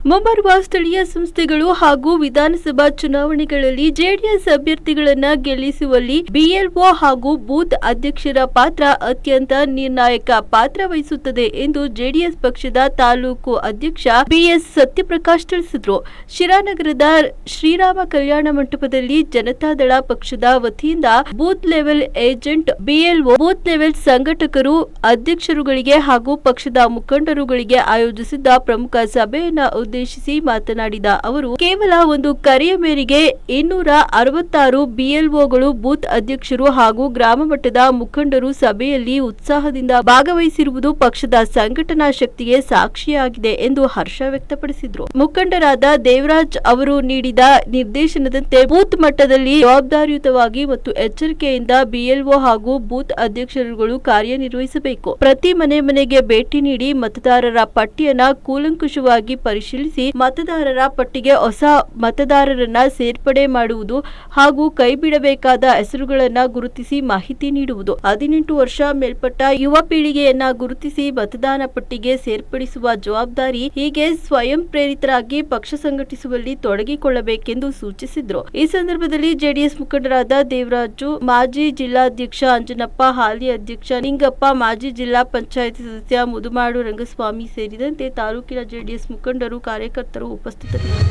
ಮುಂಬರುವ ಸ್ಥಳೀಯ ಸಂಸ್ಥೆಗಳು ಹಾಗೂ ವಿಧಾನಸಭಾ ಚುನಾವಣೆಗಳಲ್ಲಿ ಜೆಡಿಎಸ್ ಅಭ್ಯರ್ಥಿಗಳನ್ನು ಗೆಲ್ಲಿಸುವಲ್ಲಿ ಬಿಎಲ್ಒ ಹಾಗೂ ಬೂತ್ ಅಧ್ಯಕ್ಷರ ಪಾತ್ರ ಅತ್ಯಂತ ನಿರ್ಣಾಯಕ ಪಾತ್ರ ವಹಿಸುತ್ತದೆ ಎಂದು ಜೆಡಿಎಸ್ ಪಕ್ಷದ ತಾಲೂಕು ಅಧ್ಯಕ್ಷ ಬಿಎಸ್ ಸತ್ಯಪ್ರಕಾಶ್ ತಿಳಿಸಿದರು. ಶಿರಾನಗರದ ಶ್ರೀರಾಮ ಕಲ್ಯಾಣ ಮಂಟಪದಲ್ಲಿ ಜನತಾದಳ ಪಕ್ಷದ ವತಿಯಿಂದ booth level agent, BLO, booth level ಸಂಘಟಕರು, ಅಧ್ಯಕ್ಷರುಗಳಿಗೆ ಹಾಗೂ ಪಕ್ಷದ ಮುಖಂಡರುಗಳಿಗೆ ಆಯೋಜಿಸಿದ್ದ ಪ್ರಮುಖ ಸಭೆಯನ್ನು ಉದ್ದೇಶಿಸಿ ಮಾತನಾಡಿದ ಅವರು, ಕೇವಲ ಒಂದು ಕರೆಯ ಮೇರೆಗೆ 266 ಬಿಎಲ್ಒಗಳು, ಬೂತ್ ಅಧ್ಯಕ್ಷರು ಹಾಗೂ ಗ್ರಾಮ ಮಟ್ಟದ ಮುಖಂಡರು ಸಭೆಯಲ್ಲಿ ಉತ್ಸಾಹದಿಂದ ಭಾಗವಹಿಸಿರುವುದು ಪಕ್ಷದ ಸಂಘಟನಾ ಶಕ್ತಿಗೆ ಸಾಕ್ಷಿಯಾಗಿದೆ ಎಂದು ಹರ್ಷ ವ್ಯಕ್ತಪಡಿಸಿದರು. ಮುಖಂಡರಾದ ದೇವರಾಜ್ ಅವರು ನೀಡಿದ ನಿರ್ದೇಶನದಂತೆ ಬೂತ್ ಮಟ್ಟದಲ್ಲಿ ಜವಾಬ್ದಾರಿಯುತವಾಗಿ ಮತ್ತು ಎಚ್ಚರಿಕೆಯಿಂದ ಬಿಎಲ್ಒ ಹಾಗೂ ಬೂತ್ ಅಧ್ಯಕ್ಷರುಗಳು ಕಾರ್ಯನಿರ್ವಹಿಸಬೇಕು. ಪ್ರತಿ ಮನೆಗೆ ಭೇಟಿ ನೀಡಿ ಮತದಾರರ ಪಟ್ಟಿಯನ್ನು ಕೂಲಂಕುಷವಾಗಿ ಪರಿಶೀಲಿಸಿ ಮತದಾರರ ಪಟ್ಟಿಗೆ ಹೊಸ ಮತದಾರರನ್ನ ಸೇರ್ಪಡೆ ಮಾಡುವುದು ಹಾಗೂ ಕೈಬಿಡಬೇಕಾದ ಹೆಸರುಗಳನ್ನು ಗುರುತಿಸಿ ಮಾಹಿತಿ ನೀಡುವುದು. 18 ವರ್ಷ ಮೇಲ್ಪಟ್ಟ ಯುವ ಪೀಳಿಗೆಯನ್ನ ಗುರುತಿಸಿ ಮತದಾನ ಪಟ್ಟಿಗೆ ಸೇರ್ಪಡಿಸುವ ಜವಾಬ್ದಾರಿ. ಹೀಗೆ ಸ್ವಯಂ ಪ್ರೇರಿತರಾಗಿ ಪಕ್ಷ ಸಂಘಟಿಸುವಲ್ಲಿ ತೊಡಗಿಕೊಳ್ಳಬೇಕೆಂದು ಸೂಚಿಸಿದರು. ಈ ಸಂದರ್ಭದಲ್ಲಿ ಜೆಡಿಎಸ್ ಮುಖಂಡರಾದ ದೇವರಾಜು, ಮಾಜಿ ಜಿಲ್ಲಾಧ್ಯಕ್ಷ ಅಂಜನಪ್ಪ, ಹಾಲಿ ಅಧ್ಯಕ್ಷ ನಿಂಗಪ್ಪ, ಮಾಜಿ ಜಿಲ್ಲಾ ಪಂಚಾಯಿತಿ ಸದಸ್ಯ ಮುದುಮಾಡು ರಂಗಸ್ವಾಮಿ ಸೇರಿದಂತೆ ತಾಲೂಕಿನ ಜೆಡಿಎಸ್ ಮುಖಂಡರು, ಕಾರ್ಯಕರ್ತರು ಉಪಸ್ಥಿತರಿದ್ದರು.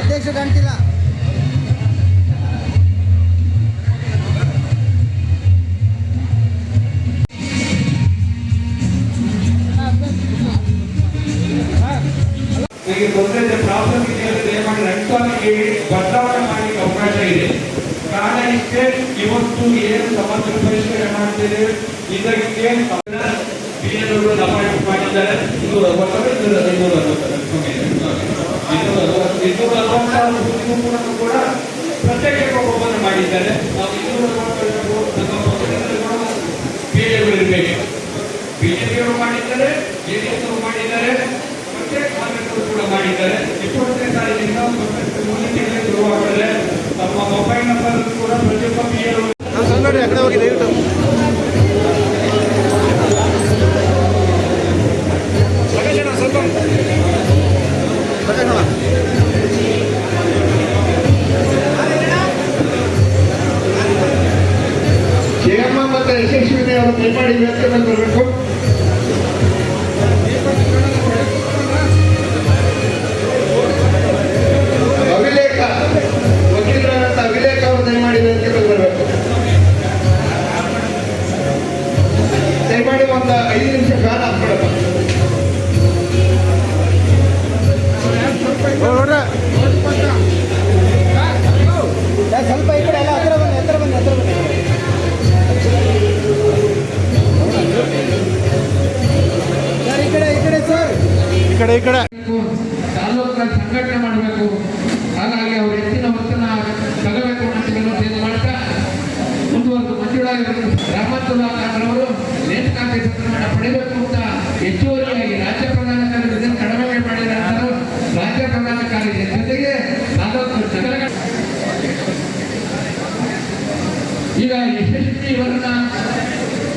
ಅಧ್ಯಕ್ಷ ಕಾಣ್ತಿಲ್ಲ. ಈಗ ತೊಂದರೆ ಪ್ರಾಥಮಿಕ ದಯಮಾಡಿ ಬದಲಾವಣೆ ಮಾಡಲಿಕ್ಕೆ ಅವಕಾಶ ಇದೆ. ಕಾರಣ ಇಷ್ಟೇ, ಇವತ್ತು ಏನು ಸಮಸ್ಯೆ ಪರಿಷ್ಕರಣೆ ಮಾಡ್ತಿದ್ದೇವೆ ಇದಕ್ಕೆ ಬಿಎಲ್ಒಗಳು ಅಪಾಯಿಂಟ್ ಮಾಡಿದ್ದಾರೆ. 260 ಕೂಡ ಪ್ರತ್ಯೇಕ ಒಪ್ಪಂದ ಮಾಡಿದ್ದಾರೆ. ಬಿಜೆಪಿಯವರು ಮಾಡಿದ್ದಾರೆ, ಜೆಡಿಎಸ್ ಅವರು ಮಾಡಿದ್ದಾರೆ, ಪ್ರತ್ಯೇಕ ಕಾಂಗ್ರೆಸ್ ಕೂಡ ಮಾಡಿದ್ದಾರೆ. 20ನೇ ತಾರೀಕಿನಿಂದ ಶುರುವಾಗುತ್ತದೆ. ತಮ್ಮ ಮೊಬೈಲ್ ನಂಬರ್ ಕೂಡ ಪ್ರತಿಯೊಬ್ಬ ಬಿಎಲ್ಒ ಜಯಮ್ಮ ಮತ್ತು ಯಶಸ್ವಿನಿ ಅವರು ದಯಮಾಡಿ ವ್ಯವಸ್ಥೆ ಬರಬೇಕು. ಅವಿಲೇಖ ವಕೀಲರಾದಂಥ ಅವಿಲೇಖ ಅವರು ದಯಮಾಡಿ ವ್ಯವಸ್ಥೆ ಬರಬೇಕು. ದಯಮಾಡಿ ಒಂದು 5 ನಿಮಿಷ ಕಾಲ ಹಾಕ್ಬಿಡಪ್ಪ. ಸ್ವಲ್ಪ ಈ ಕಡೆ ಎಲ್ಲ ಹತ್ರ ಬನ್ನಿ. ಈ ಕಡೆ ತಾಲೂಕಿನ ಸಂಘಟನೆ ಮಾಡಬೇಕು. ಹಾಗಾಗಿ ಅವರು ಹೆಚ್ಚಿನ ಒತ್ತನ್ನು ತಗಬೇಕು ಅಂತ ಮಾಡ್ತಾ ಮುಂದುವರೆದು ಮಂಜುಳಾಗಿ ರಾಮಚಂದ್ರವರು ನೇಮಕಾತಿ ಪತ್ರವನ್ನು ಪಡೆಯಬೇಕು ಅಂತ ಹೆಚ್ಚುವರಿಯಾಗಿ ರಾಜ್ಯ ಪ್ರಧಾನ ಕಾರ್ಯದರ್ಶಿ ಕಡಿಮೆ ಮಾಡಿದ ನಂತರ ರಾಜ್ಯ ಪ್ರಧಾನ ಕಾರ್ಯದರ್ಶಿ ಜೊತೆಗೆ 40 ನಗರಗಳ ಈಗ ಯಶಸ್ವಿ ಇವರನ್ನ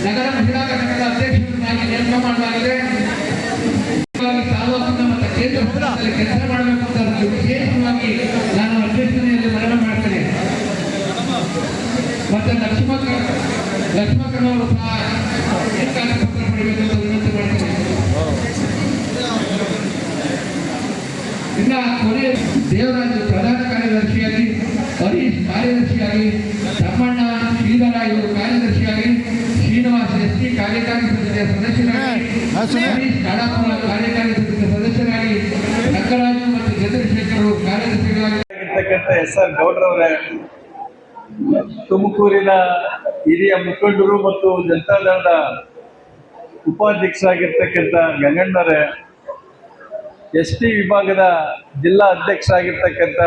ನಗರ ಮಹಿಳಾ ಘಟಕದ ಅಧ್ಯಕ್ಷರನ್ನಾಗಿ ನೇಮಕ ಮಾಡಲಾಗಿದೆ. ತಾಲೂಕಿನ ಮತ್ತು ಕೇಂದ್ರ ಸರ್ಕಾರದಲ್ಲಿ ಕೆಲಸ ಮಾಡಬೇಕು ಅಂತ ವಿಶೇಷವಾಗಿ ನಾನು ಅಧ್ಯಕ್ಷತೆಯಲ್ಲಿ ಮನವಿ ಮಾಡ್ತೇನೆ. ಮತ್ತೆ ಲಕ್ಷ್ಮಕ್ಕನವರು ಸಹ ನೇಮಕಾತಿ ಪತ್ರ ಪಡೆಯಬೇಕು ಅಂತ ವಿನಂತಿ ಮಾಡ್ತೇನೆ. ಇನ್ನ ಕೊನೆಯ ದೇವರಾಜ್ ಪ್ರಧಾನ ಕಾರ್ಯದರ್ಶಿಯಾಗಿ, ಹರೀಶ್ ಕಾರ್ಯದರ್ಶಿಯಾಗಿ, ತಮ್ಮಣ್ಣ ಶ್ರೀಧರ ಇವರು ಕಾರ್ಯದರ್ಶಿಯಾಗಿ, ಶ್ರೀನಿವಾಸ ಎಸ್ಟಿ ಕಾರ್ಯಕಾರಿ ಸಮಿತಿಯ ಸದಸ್ಯರಾಗಿ, ಹರೀಶ್ ಕಾಡಾಪುರ ಕಾರ್ಯಕಾರಿ ಸಮಿತಿಯ ಸದಸ್ಯರಾಗಿ, ನಕ್ಕರಾಜು ಮತ್ತು ಚಂದ್ರಶೇಖರ್ ಕಾರ್ಯದರ್ಶಿಗಳಾಗಿ ಎಸ್.ಆರ್. ಗೌಡ್ರವರೇ, ತುಮಕೂರಿನ ಹಿರಿಯ ಮುಖಂಡರು ಮತ್ತು ಜನತಾದಳದ ಉಪಾಧ್ಯಕ್ಷರಾಗಿರ್ತಕ್ಕಂಥ ಗಂಗಣ್ಣವರೇ, ST ವಿಭಾಗದ ಜಿಲ್ಲಾ ಅಧ್ಯಕ್ಷರಾಗಿರ್ತಕ್ಕಂಥ